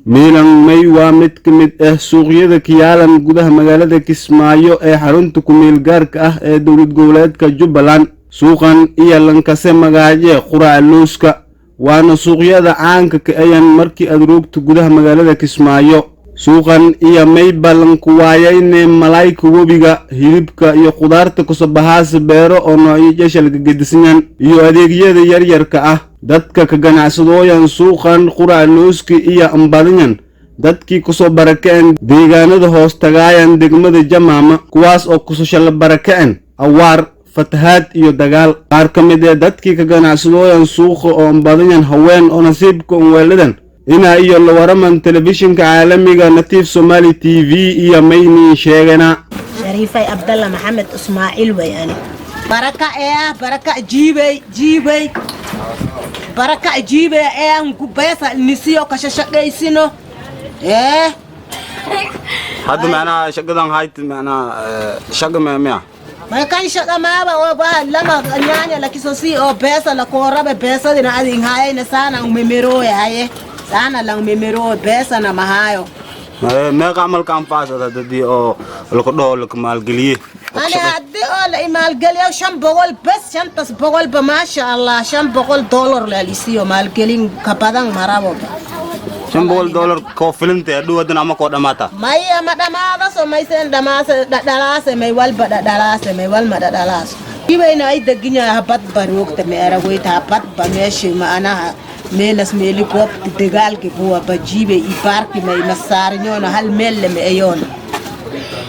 miilan may waa mid ka mid ah suuqyada kiyaalan gudaha magaalada Kismaayo ee xarunta ku meel gaarka ah ee dowlad goboleedka Jubbaland. suuqan iyo lankase magaaje quraca looska waana suuqyada caanka ka ayan markii aad roogto gudaha magaalada Kismaayo. suuqan iyo may balan ku waayayne malaayka webiga hilibka iyo khudaarta ku sabahaas beero oo noocyo shal gedisan iyo adeegyada yaryarka ah. dadka ka ganacsadooyan suuqan quraca looska iyo ambadanyan dadkii ku soo barakeen deegaanada hoos tagaayan degmada Jamaama kuwaas oo ku soo shal barakeen awaar fatahaad iyo dagaal. qaar ka mid ah dadkii ka ganacsadooyan suuqa oo ambadanyan haween oo nasiibka weeladan ina iyo la waraman telefishinka caalamiga Natiif Somali TV iyo mayni sheegana Sharifay Abdallah Maxamed Ismaaciil wayani baraka jiibay baraka jiibay ku beesa nisiyo ka shaqeysino hadda macna shaqadan hayt macna shaqa ma ma kan shaqa ma ba oo ba lama nyaanya la kisosi oo beesa la korabe beesa dina adin hayna sana umemero yaye sana lang memero beesa na mahayo ما عمل كان فاسد هذا أو القدوة الكمالجلية. أنا هدي أول إمالجلية وشام بقول بس شام بس بقول بما شاء الله شام بقول $1 لليسيو مالجلين كبادن مرابو. شام بقول $1 كوفلين تأدو هذا نامك وده ماتا. ما هي ما دماغه سو ما يصير دماغه دلاس ما يوال بدا دلاس ما يوال ما دلاس. يبين أي دقيقة هبط بروك تميرا ويت هبط بمشي ما أنا meelas meeli koob dagaalki kuwa bajibe ibarki may masarnyoona hal meel lama ayoon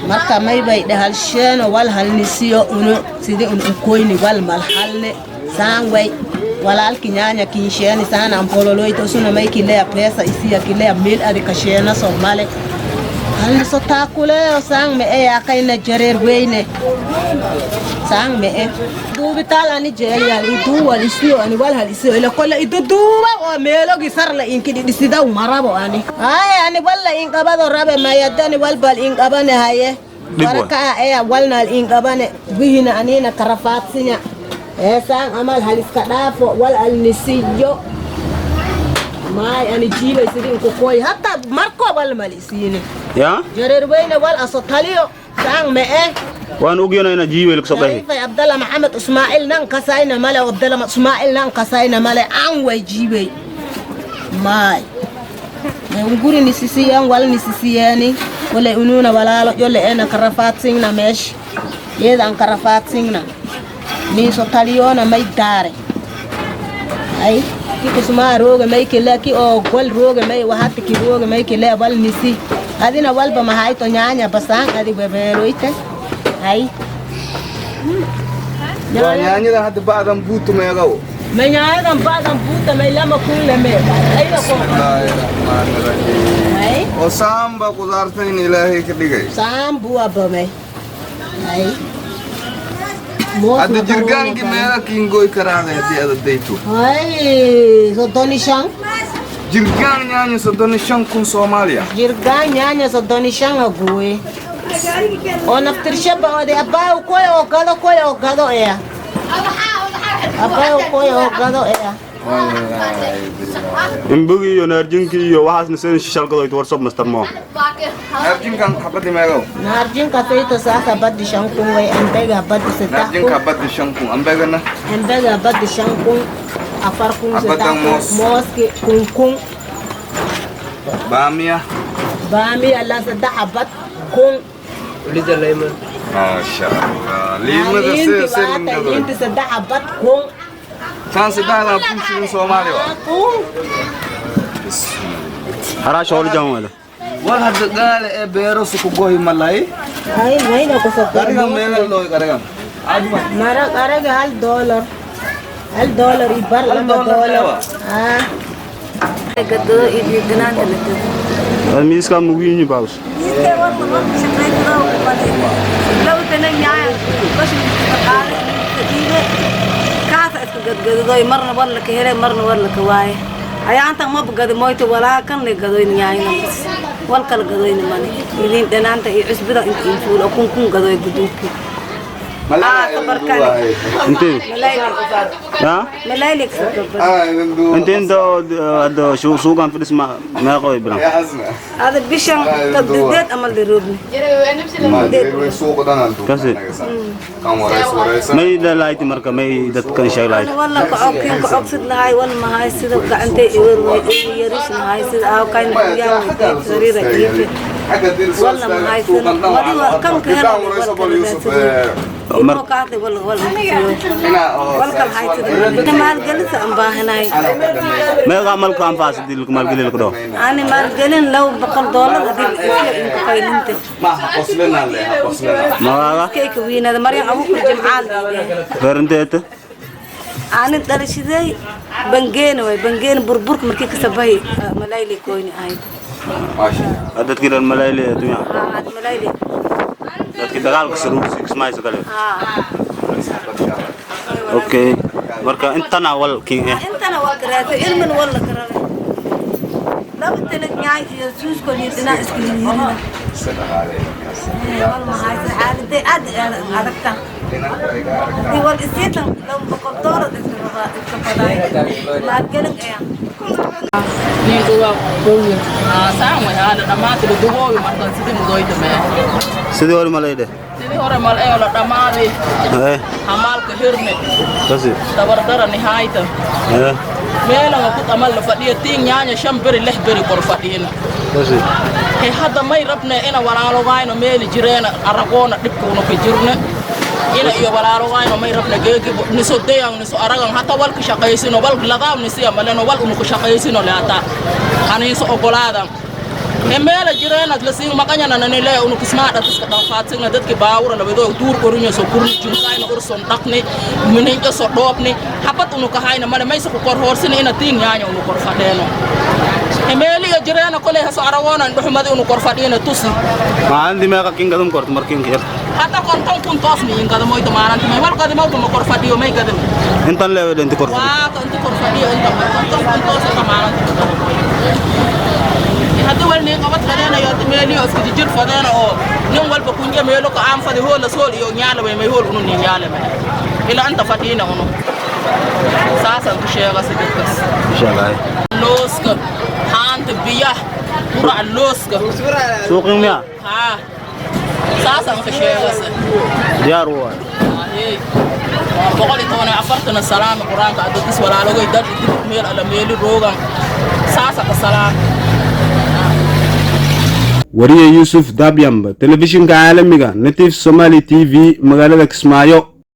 marka may bay dhahal sheeno wal hal nisiyo uno sidii un koyni wal mal halne sangway walaalki nyaanya kinsheeni sana ampololoyto suna may kilea pesa isiya kilea meel adi kasheena somale hal so taakule sang me e akayna jareer weyne sang me e duubital ani jeelya idu wal isiyo ani wal hal isiyo ila kolla idu duuba oo meelo gisarla inkidi dhisida marabo ani ay ani walla in qabado rabe mayadani wal bal in qabane haye baraka e walnal in qabane bihina anina karafatsinya sang amal haliska dhaafo wal al nisiyo may ani jiile sidin ko koy hatta marko wal malisine ya jareer weyne wal asotaliyo sang me e وأنا أقول أنا جيبي لك صباحي. في عبد الله محمد إسماعيل نان كسائنا ماله عبد الله إسماعيل نان كسائنا ماله أنوي جيبي. ماي. نقول نسيسيان ولا نسيسياني ولا ينونا ولا لا يلا أنا كرافات سيننا مش. يدا أن كرافات سيننا. مين سوتاليونا ما يداري. أي. كي كسمة روج ما يكلا كي أو قل روج ما يوهات كي روج ما يكلا ولا نسي. هذه نوال بمهاي تونيانيا بسان هذه ببرويته. Hai. Nyanyi dah ada badan butu merau. Menyanyi dan badan butu melama kulle me. Ayo kok. Hai. Oh samba kudarta ini ilahi ketiga. Sambu apa me? Hai. Ada jirgan gimana kinggoy karanga di ada itu. Hai. So Tony Shang. Jirgan nyanyi so Tony Shang kun Somalia. Jirgan nyanyi so Tony Shang ague. Ona ftirsha ba de abao koyo gado ya abao koyo gado ya imbugi yo narjinki yo waxas nasen shishal gado it warsob master mo narjin kan habadi mego narjin ka tayto sa habadi shankun way ambega habadi seta narjin ka habadi shankun ambega na ambega habadi shankun afar kun seta moski kun bamia la seta habat kun Liza Lehman. Masya Allah. Lima dah sering tu. Ini sedap abad kong. Kan sedap lah pusing Somalia. hara shawal jamu ada Wal had gal e bero su kugohi malai. Hai mai na ko sa Karega melal loy karega. Mara karega $1 ibar $1. Ah. Gado ini dengan itu. Almis ka mugini baus لو تنيا بس قال تجيبه كاف قد مرة ولا كهرة مرة ولا كواي أيا أنت ما بقدر مويت ولا كان لقدر نياي نبص ولا كل قدر نماني يدين أنا أنت عسبرة أنت يفول أكون قدر يقدوك كبركاني انت ها ملايلك انت هذا شو كان في اسمه ما قوي بلا هذا بيشان تديت أمل دروبني كسي ما يدا لايت مركا ما يدا كان شيء لايت والله كأوكين كأوكسد لهاي ولا ما هاي سيد كأنت يريش هاي سيد أو كان يوم سريرة كيف والله ما هاي سيد ما كم كهلا مرة كاتي ولا كم هاي سيد أنت مال جلسة أم باهناي ما يعمل كام فاس دي لك مال قليل كده أنا مال جلين لو بقول دولار دي كاينت ما حصلنا له حصلنا ما كيك وين هذا مريم أبوك الجمعة فرنتيت أنا درش زي بنجين بربرك مركي كسبهاي ملايلي كويني هاي ماشي عدد كده الملايلي يا تيا هذا ملايلي عدد كده قال كسروا 6 مايس كده اوكي مركا انت انا اول كين انت انا وكرات علم ولا كرات لا بتلك ناي يسوس كل يدنا اسكلين والله هاي الحاله دي عرفتها دي والاسيت لو بقدر الكفايه ما قالك ايه ni zuwa koyo samu hada da mata da dubo ma kan sidin goyde me sidii hore malayde sidii hore mal ay la dhamaade hamal ka hirne kasi tabardara ni hayta meela ku tamal la fadhiya tiin nyaanya shambiri lehbiri kor fadhiyina kasi hada may rabna ina walaalo gaayno meeli jireena aragoona dhibkuuna ka jirna ina iyo walaalo gaayno may rabna geegi niso deyang niso aragan hata wal ka shaqaysino wal ladaam nisiya maleno wal unu ka shaqaysino laata haniso ogolaadan meela jireena la siin maqanya nanane le unu kismaada tiska dhan faatsigna dadki baawura labado duur korunya so kurni junkayna urson dhaqni mininka so dhoobni habat unu ka hayna male mayso ko kor horsina ina tiin nyaanya unu kor fadheeno meeli jireena kole haso aragoona nduxmadi unu kor fadhiina tusi ma andi ma ka kinga dum kort markin kir hata konton kun tos mi ingada moy to maran may wal kadi mawdo kor fadhiyo may gadam entan lewe den kor wa to enti kor fadhiyo enta konton kun tos to maran hada wal ni qabat fadena yo meeli o skidi jir fadena o non wal ba kunje meelo ko am fadi hola sol yo nyaala may hol unu ni nyaala me ila anta fadina unu sasa ku sheega sidikas inshallah loska hant biya pura loska suuqin miya ha sasa ku sheega diyaar waa boqoli toona afartana salaam quraanka adis walaalogo dad meel ala meeli roogan sasa ka salaam wariye Yusuf Dabyamba telefishinka caalamiga Native Somali TV magaalada Kismaayo